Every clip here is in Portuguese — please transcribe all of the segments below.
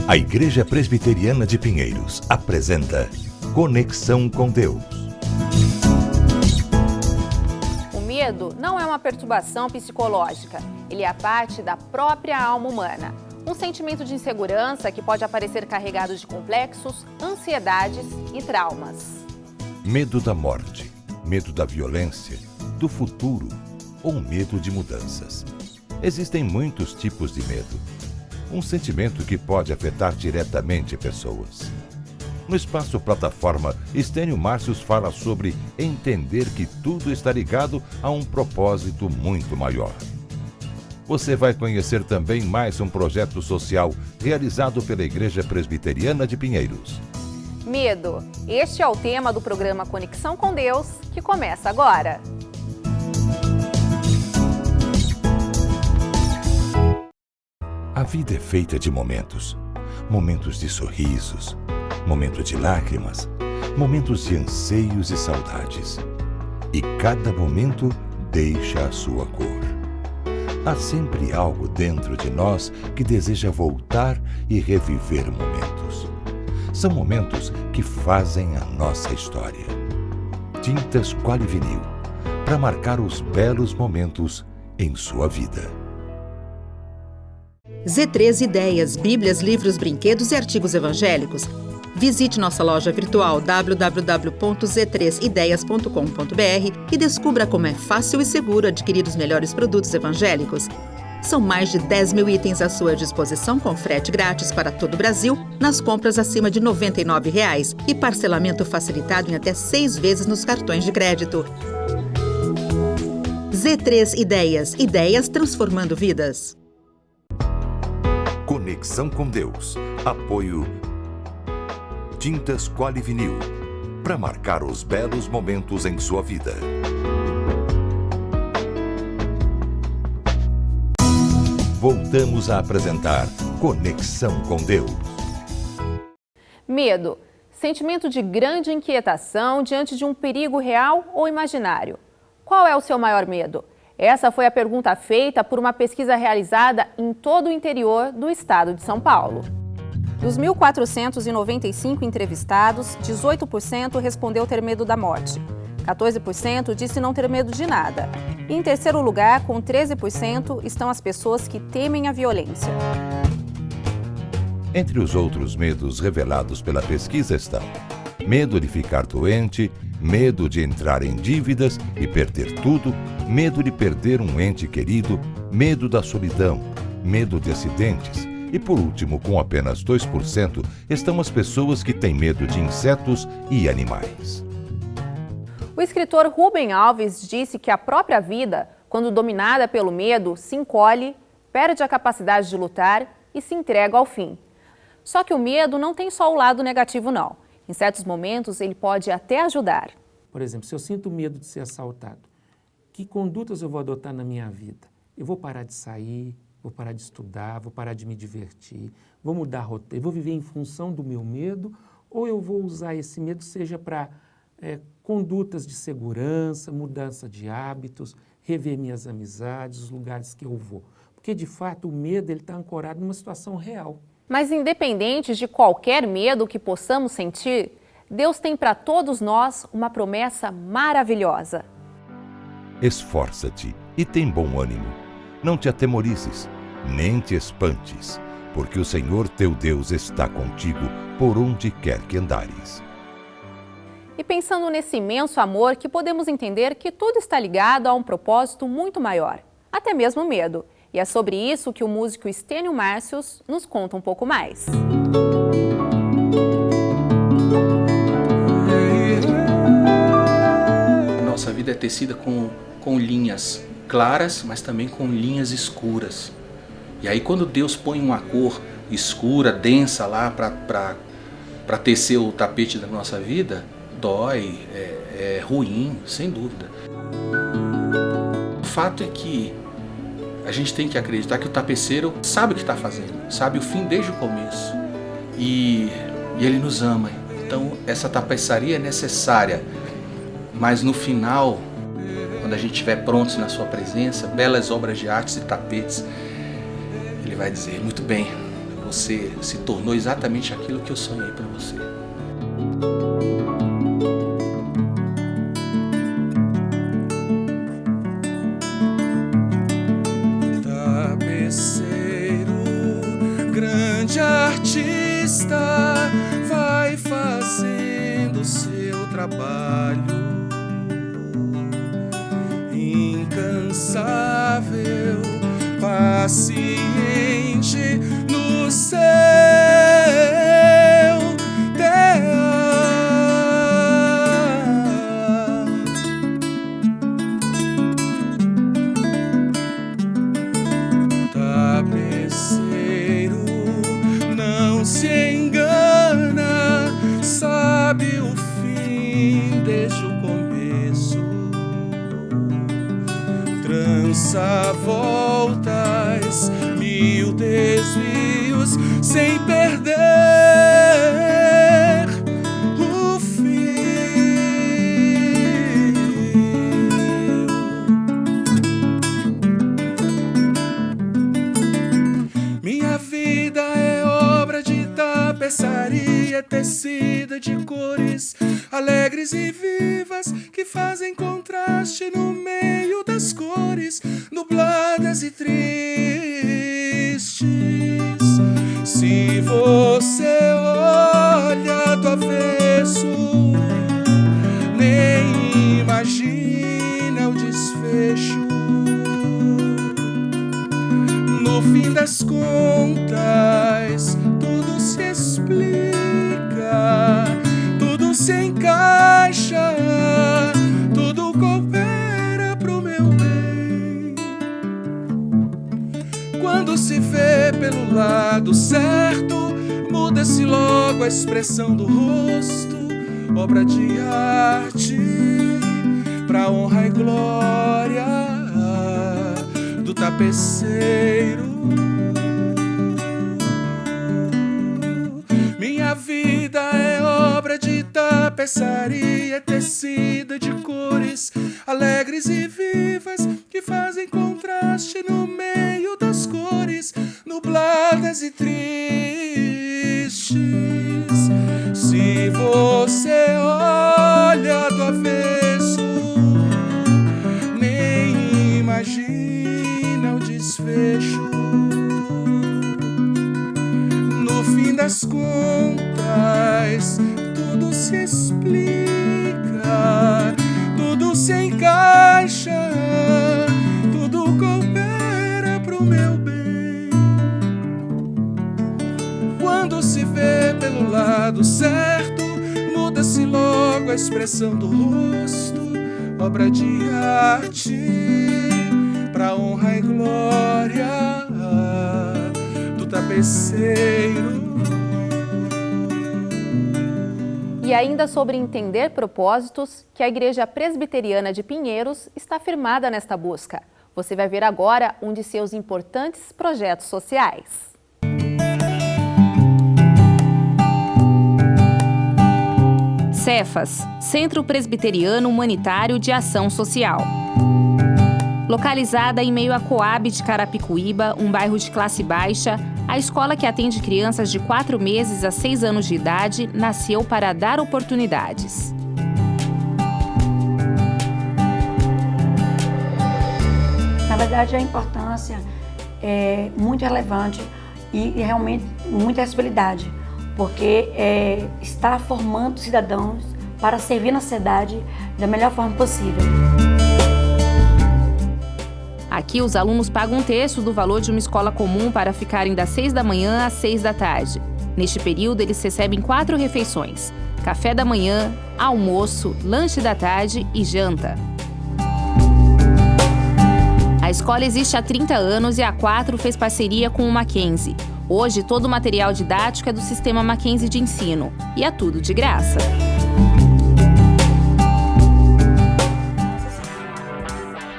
A Igreja Presbiteriana de Pinheiros apresenta Conexão com Deus. O medo não é uma perturbação psicológica, ele é parte da própria alma humana. Um sentimento de insegurança que pode aparecer carregado de complexos, ansiedades e traumas. Medo da morte, medo da violência, do futuro ou medo de mudanças. Existem muitos tipos de medo. Um sentimento que pode afetar diretamente pessoas. No Espaço Plataforma, Estênio Márcios fala sobre entender que tudo está ligado a um propósito muito maior. Você vai conhecer também mais um projeto social realizado pela Igreja Presbiteriana de Pinheiros. Medo. Este é o tema do programa Conexão com Deus, que começa agora. A vida é feita de momentos. Momentos de sorrisos, momentos de lágrimas, momentos de anseios e saudades. E cada momento deixa a sua cor. Há sempre algo dentro de nós que deseja voltar e reviver momentos. São momentos que fazem a nossa história. Tintas Quali-Vinil, para marcar os belos momentos em sua vida. Z3 Ideias, Bíblias, livros, brinquedos e artigos evangélicos. Visite nossa loja virtual www.z3ideias.com.br e descubra como é fácil e seguro adquirir os melhores produtos evangélicos. São mais de 10 mil itens à sua disposição com frete grátis para todo o Brasil nas compras acima de R$ 99,00 e parcelamento facilitado em até 6 vezes nos cartões de crédito. Z3 Ideias, ideias transformando vidas. Conexão com Deus. Apoio Tintas Quali-Vinil, para marcar os belos momentos em sua vida. Voltamos a apresentar Conexão com Deus. Medo. Sentimento de grande inquietação diante de um perigo real ou imaginário. Qual é o seu maior medo? Essa foi a pergunta feita por uma pesquisa realizada em todo o interior do estado de São Paulo. Dos 1.495 entrevistados, 18% respondeu ter medo da morte. 14% disse não ter medo de nada. E em terceiro lugar, com 13%, estão as pessoas que temem a violência. Entre os outros medos revelados pela pesquisa estão medo de ficar doente, medo de entrar em dívidas e perder tudo, medo de perder um ente querido, medo da solidão, medo de acidentes e, por último, com apenas 2%, estão as pessoas que têm medo de insetos e animais. O escritor Rubem Alves disse que a própria vida, quando dominada pelo medo, se encolhe, perde a capacidade de lutar e se entrega ao fim. Só que o medo não tem só o lado negativo, não. Em certos momentos, ele pode até ajudar. Por exemplo, se eu sinto medo de ser assaltado, que condutas eu vou adotar na minha vida? Eu vou parar de sair, vou parar de estudar, vou parar de me divertir, vou mudar roteiro, vou viver em função do meu medo, ou eu vou usar esse medo seja para condutas de segurança, mudança de hábitos, rever minhas amizades, os lugares que eu vou. Porque, de fato, o medo está ancorado numa situação real. Mas independente de qualquer medo que possamos sentir, Deus tem para todos nós uma promessa maravilhosa. Esforça-te e tem bom ânimo. Não te atemorizes, nem te espantes, porque o Senhor teu Deus está contigo por onde quer que andares. E pensando nesse imenso amor, que podemos entender que tudo está ligado a um propósito muito maior, até mesmo o medo. E é sobre isso que o músico Estênio Márcios nos conta um pouco mais. Nossa vida é tecida com linhas claras, mas também com linhas escuras. E aí quando Deus põe uma cor escura, densa lá para tecer o tapete da nossa vida, dói, é ruim, sem dúvida. O fato é que a gente tem que acreditar que o tapeceiro sabe o que está fazendo, sabe o fim desde o começo. E ele nos ama. Então essa tapeçaria é necessária. Mas no final, quando a gente estiver prontos na sua presença, belas obras de artes e tapetes, ele vai dizer, muito bem, você se tornou exatamente aquilo que eu sonhei para você. Grande artista, vai fazendo seu trabalho, incansável, paciente no seu se engana, sabe o fim desde o começo. Trança voltas, mil desvios, sem perder o fio. Minha vida é obra de tapeçaria tecida de cores alegres e vivas que fazem contraste no meio das cores nubladas e tristes. Se você olha do avesso, nem imagina o desfecho. No fim das contas, tudo se explica, tudo se encaixa, tudo coopera pro meu bem. Quando se vê pelo lado certo, muda-se logo a expressão do rosto, obra de arte, pra honra e glória do tapeceiro. Minha vida é obra de tapeçaria tecida de cores alegres e vivas que fazem contraste no meio das cores nubladas e tristes. Se você olha do avesso, nem imagina o desfecho. No fim das contas, tudo se explica, tudo se encaixa, tudo coopera pro meu bem. Quando se vê pelo lado certo, muda-se logo a expressão do rosto, obra de arte, pra honra e glória do tapeceiro. E ainda sobre entender propósitos, que a Igreja Presbiteriana de Pinheiros está firmada nesta busca. Você vai ver agora um de seus importantes projetos sociais. Cefas, Centro Presbiteriano Humanitário de Ação Social. Localizada em meio à Coab de Carapicuíba, um bairro de classe baixa, a escola que atende crianças de 4 meses a 6 anos de idade nasceu para dar oportunidades. Na verdade, a importância é muito relevante e realmente muita responsabilidade, porque está formando cidadãos para servir na sociedade da melhor forma possível. Aqui, os alunos pagam um terço do valor de uma escola comum para ficarem das 6 da manhã às 6 da tarde. Neste período, eles recebem 4 refeições: café da manhã, almoço, lanche da tarde e janta. A escola existe há 30 anos e a A4 fez parceria com o Mackenzie. Hoje, todo o material didático é do sistema Mackenzie de ensino e é tudo de graça.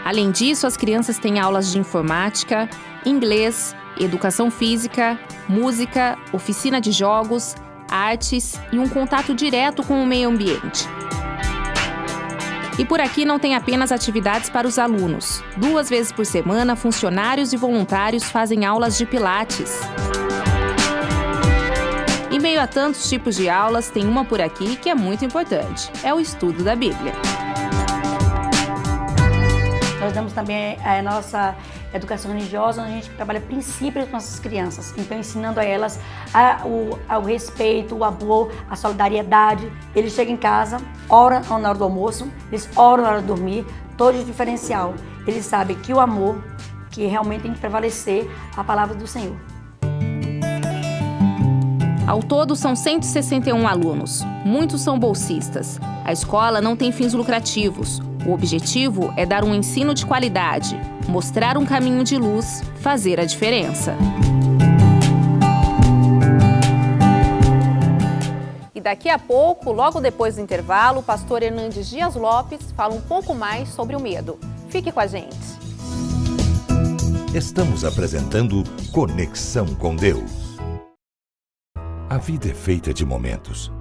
Além disso, as crianças têm aulas de informática, inglês, educação física, música, oficina de jogos, artes e um contato direto com o meio ambiente. E por aqui não tem apenas atividades para os alunos. 2 vezes por semana, funcionários e voluntários fazem aulas de pilates. meio a tantos tipos de aulas, tem uma por aqui que é muito importante. É o estudo da Bíblia. Nós damos também a nossa educação religiosa, onde a gente trabalha princípios com nossas crianças. Então, ensinando a elas o respeito, o amor, a solidariedade. Eles chegam em casa, oram na hora do almoço, eles oram na hora de dormir, todo de diferencial. Eles sabem que o amor, que realmente tem que prevalecer a palavra do Senhor. Ao todo, são 161 alunos. Muitos são bolsistas. A escola não tem fins lucrativos. O objetivo é dar um ensino de qualidade, mostrar um caminho de luz, fazer a diferença. E daqui a pouco, logo depois do intervalo, o pastor Hernandes Dias Lopes fala um pouco mais sobre o medo. Fique com a gente. Estamos apresentando Conexão com Deus. A vida é feita de momentos.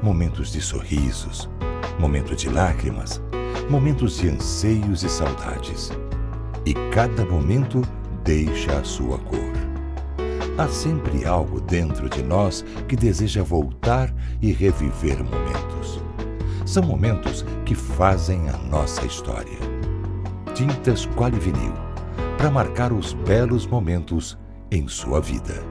Momentos de sorrisos, momentos de lágrimas, momentos de anseios e saudades. E cada momento deixa a sua cor. Há sempre algo dentro de nós que deseja voltar e reviver momentos. São momentos que fazem a nossa história. Tintas Qualivinil, para marcar os belos momentos em sua vida.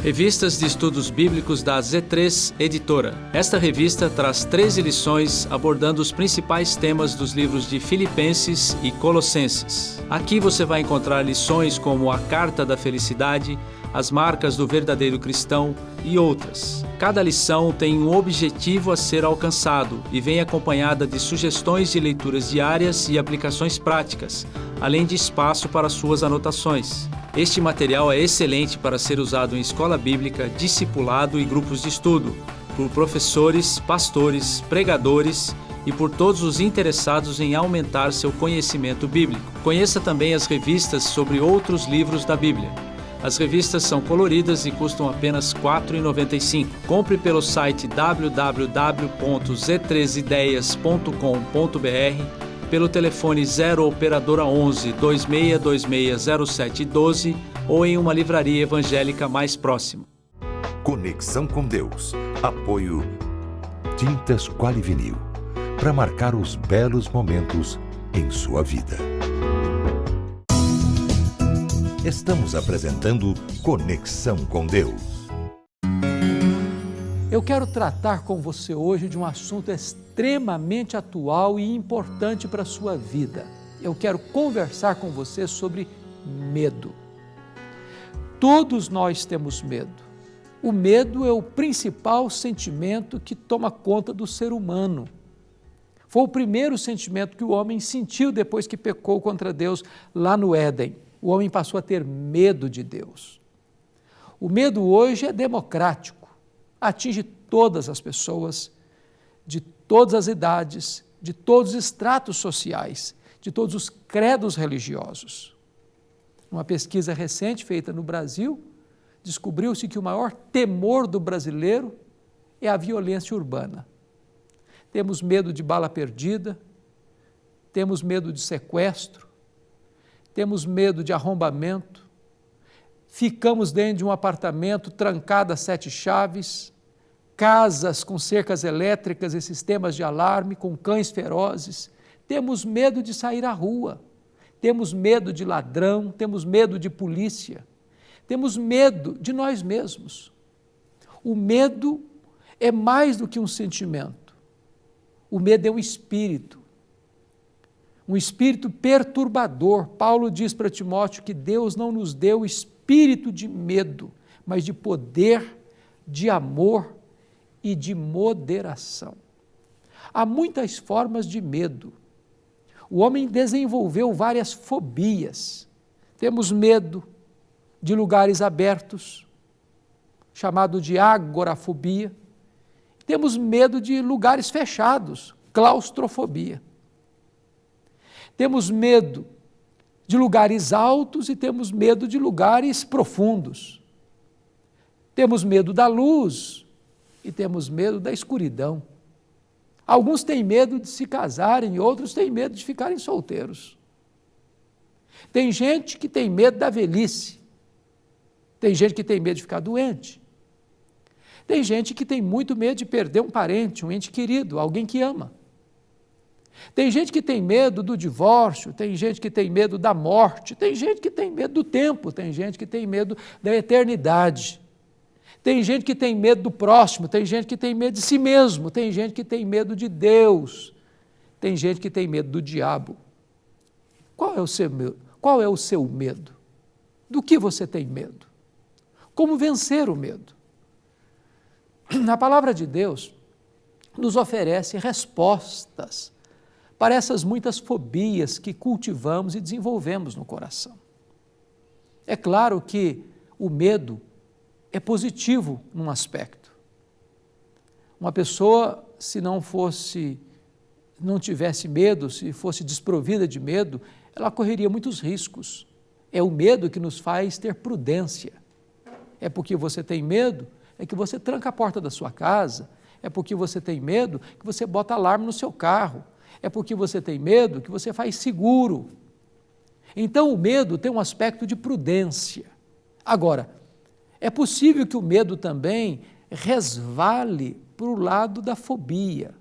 Revistas de Estudos Bíblicos da Z3 Editora. Esta revista traz 13 lições abordando os principais temas dos livros de Filipenses e Colossenses. Aqui você vai encontrar lições como a Carta da Felicidade, as marcas do verdadeiro cristão e outras. Cada lição tem um objetivo a ser alcançado e vem acompanhada de sugestões de leituras diárias e aplicações práticas, além de espaço para suas anotações. Este material é excelente para ser usado em escola bíblica, discipulado e grupos de estudo, por professores, pastores, pregadores e por todos os interessados em aumentar seu conhecimento bíblico. Conheça também as revistas sobre outros livros da Bíblia. As revistas são coloridas e custam apenas R$ 4,95. Compre pelo site www.z3ideias.com.br, pelo telefone 0 operadora 11 26260712 ou em uma livraria evangélica mais próxima. Conexão com Deus. Apoio Tintas Qualivinil, para marcar os belos momentos em sua vida. Estamos apresentando Conexão com Deus. Eu quero tratar com você hoje de um assunto extremamente atual e importante para a sua vida. Eu quero conversar com você sobre medo. Todos nós temos medo. O medo é o principal sentimento que toma conta do ser humano. Foi o primeiro sentimento que o homem sentiu depois que pecou contra Deus lá no Éden. O homem passou a ter medo de Deus. O medo hoje é democrático. Atinge todas as pessoas, de todas as idades, de todos os estratos sociais, de todos os credos religiosos. Uma pesquisa recente feita no Brasil, descobriu-se que o maior temor do brasileiro é a violência urbana. Temos medo de bala perdida, temos medo de sequestro, temos medo de arrombamento, ficamos dentro de um apartamento trancado a 7 chaves, casas com cercas elétricas e sistemas de alarme, com cães ferozes. Temos medo de sair à rua, temos medo de ladrão, temos medo de polícia, temos medo de nós mesmos. O medo é mais do que um sentimento. O medo é um espírito perturbador. Paulo diz para Timóteo que Deus não nos deu espírito de medo, mas de poder, de amor e de moderação. Há muitas formas de medo. O homem desenvolveu várias fobias. Temos medo de lugares abertos, chamado de agorafobia. Temos medo de lugares fechados, claustrofobia. Temos medo de lugares altos e temos medo de lugares profundos. Temos medo da luz e temos medo da escuridão. Alguns têm medo de se casarem, outros têm medo de ficarem solteiros. Tem gente que tem medo da velhice. Tem gente que tem medo de ficar doente. Tem gente que tem muito medo de perder um parente, um ente querido, alguém que ama. Tem gente que tem medo do divórcio, tem gente que tem medo da morte, tem gente que tem medo do tempo, tem gente que tem medo da eternidade. Tem gente que tem medo do próximo, tem gente que tem medo de si mesmo, tem gente que tem medo de Deus, tem gente que tem medo do diabo. Qual é o seu medo? Qual é o seu medo? Do que você tem medo? Como vencer o medo? A palavra de Deus nos oferece respostas para essas muitas fobias que cultivamos e desenvolvemos no coração. É claro que o medo é positivo num aspecto. Uma pessoa, se não tivesse medo, se fosse desprovida de medo, ela correria muitos riscos. É o medo que nos faz ter prudência. É porque você tem medo, é que você tranca a porta da sua casa, é porque você tem medo que você bota alarme no seu carro, é porque você tem medo que você faz seguro. Então o medo tem um aspecto de prudência. Agora, é possível que o medo também resvale para o lado da fobia,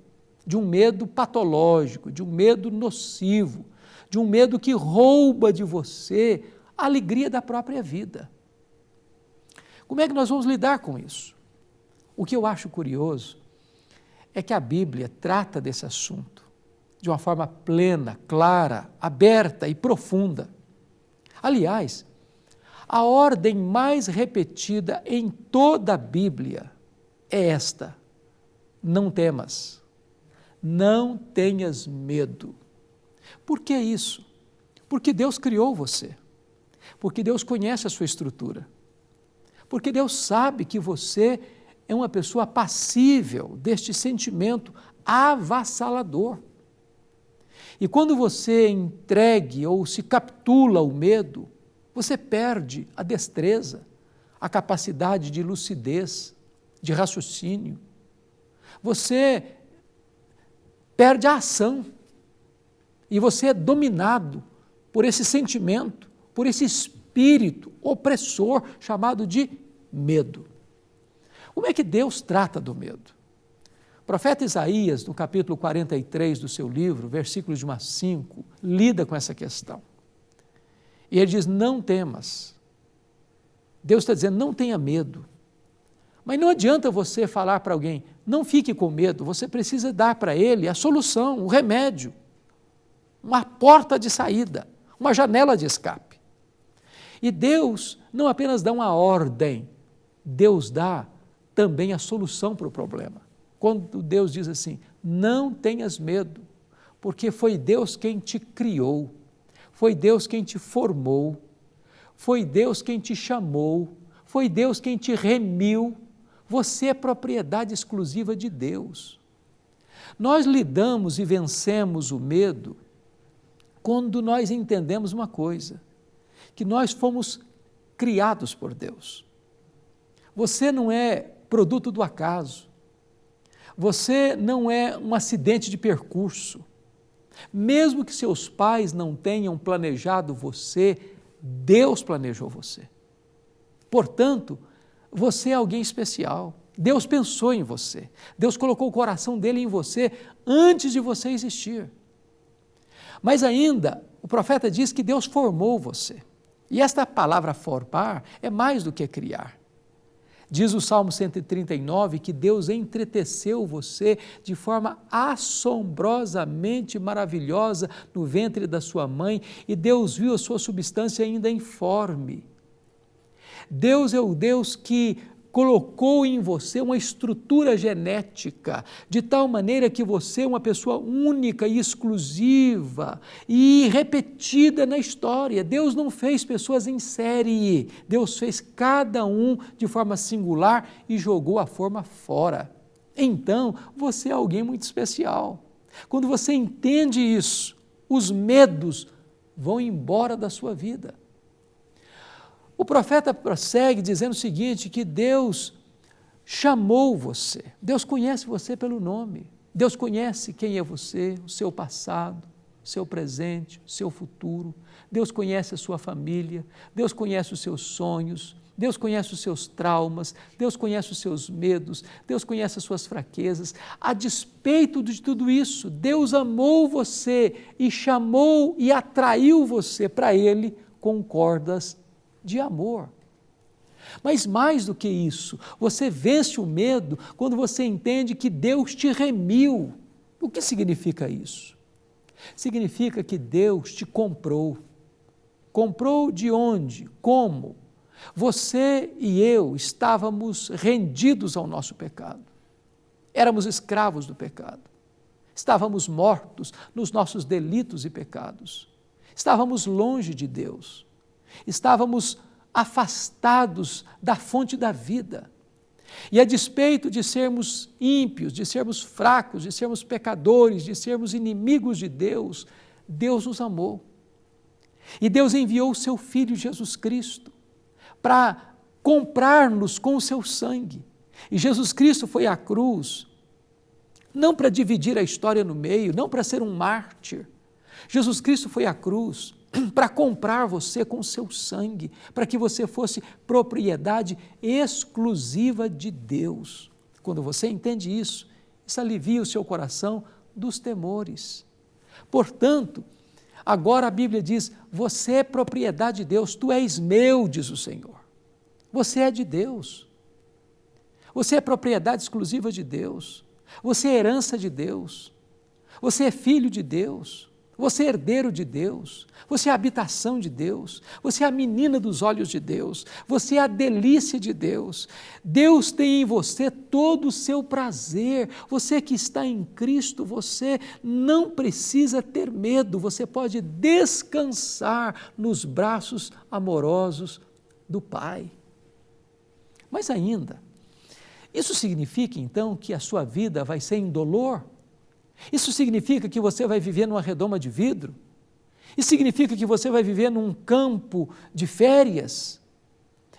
de um medo patológico, de um medo nocivo, de um medo que rouba de você a alegria da própria vida. Como é que nós vamos lidar com isso? O que eu acho curioso é que a Bíblia trata desse assunto de uma forma plena, clara, aberta e profunda. Aliás, a ordem mais repetida em toda a Bíblia é esta: não temas, não tenhas medo. Por que isso? Porque Deus criou você, porque Deus conhece a sua estrutura, porque Deus sabe que você é uma pessoa passível deste sentimento avassalador. E quando você entregue ou se capitula ao medo, você perde a destreza, a capacidade de lucidez, de raciocínio. Você perde a ação e você é dominado por esse sentimento, por esse espírito opressor chamado de medo. Como é que Deus trata do medo? O profeta Isaías, no capítulo 43 do seu livro, versículos de 1 a 5, lida com essa questão. E ele diz: não temas. Deus está dizendo: não tenha medo. Mas não adianta você falar para alguém: não fique com medo. Você precisa dar para ele a solução, o remédio, uma porta de saída, uma janela de escape. E Deus não apenas dá uma ordem, Deus dá também a solução para o problema. Quando Deus diz assim: não tenhas medo, porque foi Deus quem te criou, foi Deus quem te formou, foi Deus quem te chamou, foi Deus quem te remiu, você é propriedade exclusiva de Deus. Nós lidamos e vencemos o medo quando nós entendemos uma coisa, que nós fomos criados por Deus. Você não é produto do acaso, você não é um acidente de percurso. Mesmo que seus pais não tenham planejado você, Deus planejou você. Portanto, você é alguém especial. Deus pensou em você. Deus colocou o coração dele em você antes de você existir. Mas ainda, o profeta diz que Deus formou você. E esta palavra formar é mais do que criar. Diz o Salmo 139 que Deus entreteceu você de forma assombrosamente maravilhosa no ventre da sua mãe, e Deus viu a sua substância ainda informe. Deus é o Deus que colocou em você uma estrutura genética, de tal maneira que você é uma pessoa única e exclusiva e repetida na história. Deus não fez pessoas em série, Deus fez cada um de forma singular e jogou a forma fora. Então, você é alguém muito especial. Quando você entende isso, os medos vão embora da sua vida. O profeta prossegue dizendo o seguinte, que Deus chamou você, Deus conhece você pelo nome, Deus conhece quem é você, o seu passado, o seu presente, o seu futuro, Deus conhece a sua família, Deus conhece os seus sonhos, Deus conhece os seus traumas, Deus conhece os seus medos, Deus conhece as suas fraquezas. A despeito de tudo isso, Deus amou você e chamou e atraiu você para Ele com cordas de amor. Mas mais do que isso, você vence o medo quando você entende que Deus te remiu. O que significa isso? Significa que Deus te comprou. Comprou de onde? Como? Você e eu estávamos rendidos ao nosso pecado. Éramos escravos do pecado. Estávamos mortos nos nossos delitos e pecados. Estávamos longe de Deus. Estávamos afastados da fonte da vida. E a despeito de sermos ímpios, de sermos fracos, de sermos pecadores, de sermos inimigos de Deus, Deus nos amou. E Deus enviou o seu Filho Jesus Cristo para comprar-nos com o seu sangue. E Jesus Cristo foi à cruz, não para dividir a história no meio, não para ser um mártir. Jesus Cristo foi à cruz para comprar você com o seu sangue, para que você fosse propriedade exclusiva de Deus. Quando você entende isso, isso alivia o seu coração dos temores. Portanto, agora a Bíblia diz, você é propriedade de Deus, tu és meu, diz o Senhor. Você é de Deus. Você é propriedade exclusiva de Deus. Você é herança de Deus. Você é filho de Deus. Você é herdeiro de Deus, você é a habitação de Deus, você é a menina dos olhos de Deus, você é a delícia de Deus. Deus tem em você todo o seu prazer. Você que está em Cristo, você não precisa ter medo, você pode descansar nos braços amorosos do Pai. Mas ainda, isso significa então que a sua vida vai ser indolor? Isso significa que você vai viver numa redoma de vidro? Isso significa que você vai viver num campo de férias?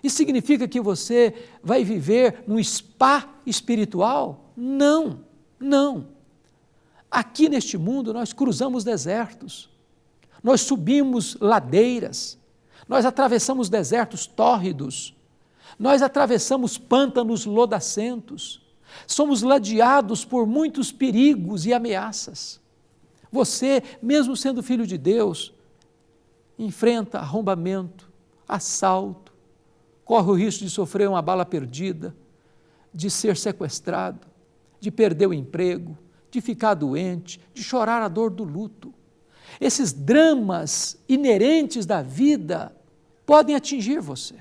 Isso significa que você vai viver num spa espiritual? Não, não. Aqui neste mundo nós cruzamos desertos, nós subimos ladeiras, nós atravessamos desertos tórridos, nós atravessamos pântanos lodacentos, somos ladeados por muitos perigos e ameaças. Você, mesmo sendo filho de Deus, enfrenta arrombamento, assalto, corre o risco de sofrer uma bala perdida, de ser sequestrado, de perder o emprego, de ficar doente, de chorar a dor do luto. Esses dramas inerentes da vida podem atingir você.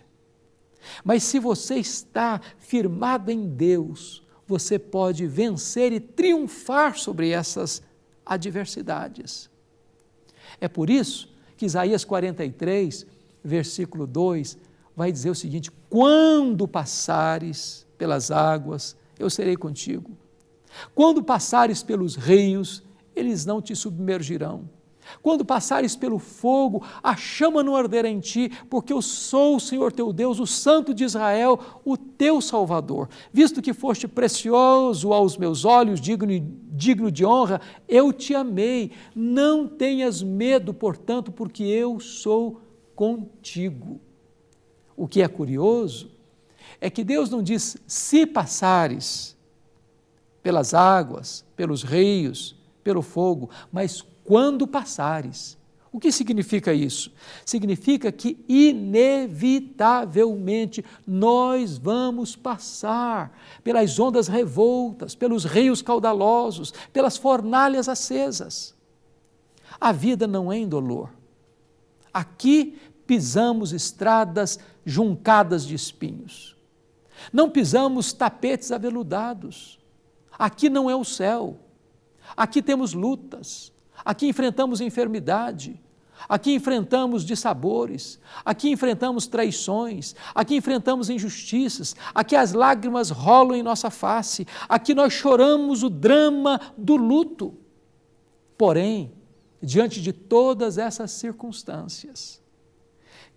Mas se você está firmado em Deus, você pode vencer e triunfar sobre essas adversidades. É por isso que Isaías 43, versículo 2, vai dizer o seguinte: quando passares pelas águas, eu serei contigo. Quando passares pelos rios, eles não te submergirão. Quando passares pelo fogo, a chama não arderá em ti, porque eu sou o Senhor teu Deus, o Santo de Israel, o teu Salvador. Visto que foste precioso aos meus olhos, digno de honra, eu te amei. Não tenhas medo, portanto, porque eu sou contigo. O que é curioso é que Deus não diz se passares pelas águas, pelos rios, pelo fogo, mas quando passares. O que significa isso? Significa que inevitavelmente nós vamos passar pelas ondas revoltas, pelos rios caudalosos, pelas fornalhas acesas. A vida não é indolor. Aqui pisamos estradas juncadas de espinhos. Não pisamos tapetes aveludados. Aqui não é o céu. Aqui temos lutas. Aqui enfrentamos enfermidade, aqui enfrentamos dissabores, aqui enfrentamos traições, aqui enfrentamos injustiças, aqui as lágrimas rolam em nossa face, aqui nós choramos o drama do luto. Porém, diante de todas essas circunstâncias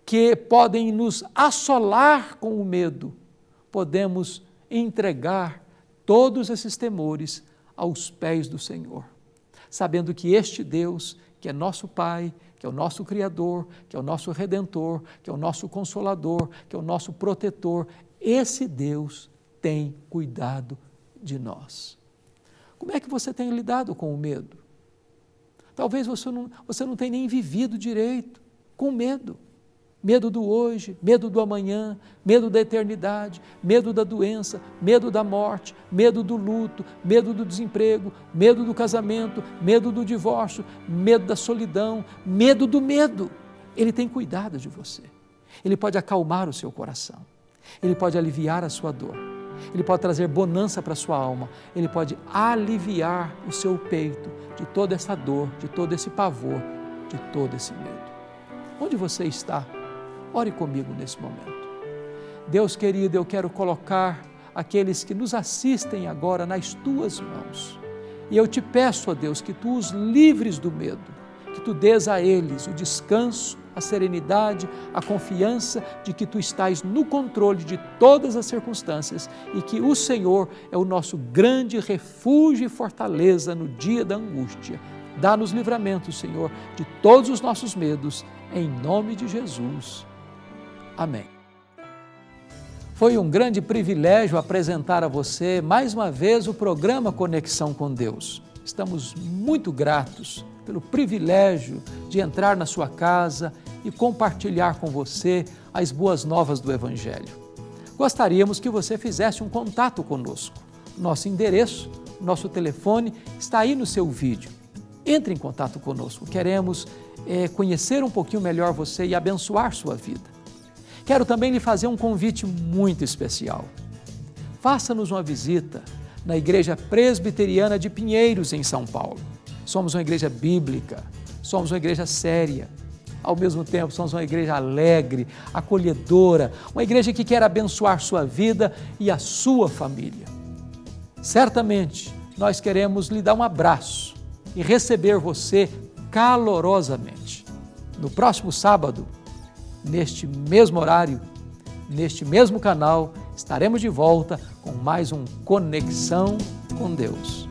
que podem nos assolar com o medo, podemos entregar todos esses temores aos pés do Senhor, sabendo que este Deus, que é nosso Pai, que é o nosso Criador, que é o nosso Redentor, que é o nosso Consolador, que é o nosso Protetor, esse Deus tem cuidado de nós. Como é que você tem lidado com o medo? Talvez você não tenha nem vivido direito com medo. Medo do hoje, medo do amanhã, medo da eternidade, medo da doença, medo da morte, medo do luto, medo do desemprego, medo do casamento, medo do divórcio, medo da solidão, medo do medo. Ele tem cuidado de você. Ele pode acalmar o seu coração. Ele pode aliviar a sua dor. Ele pode trazer bonança para a sua alma. Ele pode aliviar o seu peito de toda essa dor, de todo esse pavor, de todo esse medo. Onde você está? Ore comigo nesse momento. Deus querido, eu quero colocar aqueles que nos assistem agora nas tuas mãos. E eu te peço, ó Deus, que tu os livres do medo, que tu dês a eles o descanso, a serenidade, a confiança de que tu estás no controle de todas as circunstâncias e que o Senhor é o nosso grande refúgio e fortaleza no dia da angústia. Dá-nos livramento, Senhor, de todos os nossos medos, em nome de Jesus. Amém. Foi um grande privilégio apresentar a você mais uma vez o programa Conexão com Deus. Estamos muito gratos pelo privilégio de entrar na sua casa e compartilhar com você as boas novas do Evangelho. Gostaríamos que você fizesse um contato conosco. Nosso endereço, nosso telefone está aí no seu vídeo. Entre em contato conosco. Queremos conhecer um pouquinho melhor você e abençoar sua vida. Quero também lhe fazer um convite muito especial. Faça-nos uma visita na Igreja Presbiteriana de Pinheiros, em São Paulo. Somos uma igreja bíblica, somos uma igreja séria, ao mesmo tempo somos uma igreja alegre, acolhedora, uma igreja que quer abençoar sua vida e a sua família. Certamente, nós queremos lhe dar um abraço e receber você calorosamente. No próximo sábado, neste mesmo horário, neste mesmo canal, estaremos de volta com mais um Conexão com Deus.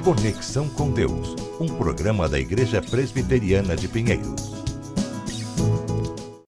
Conexão com Deus, um programa da Igreja Presbiteriana de Pinheiros.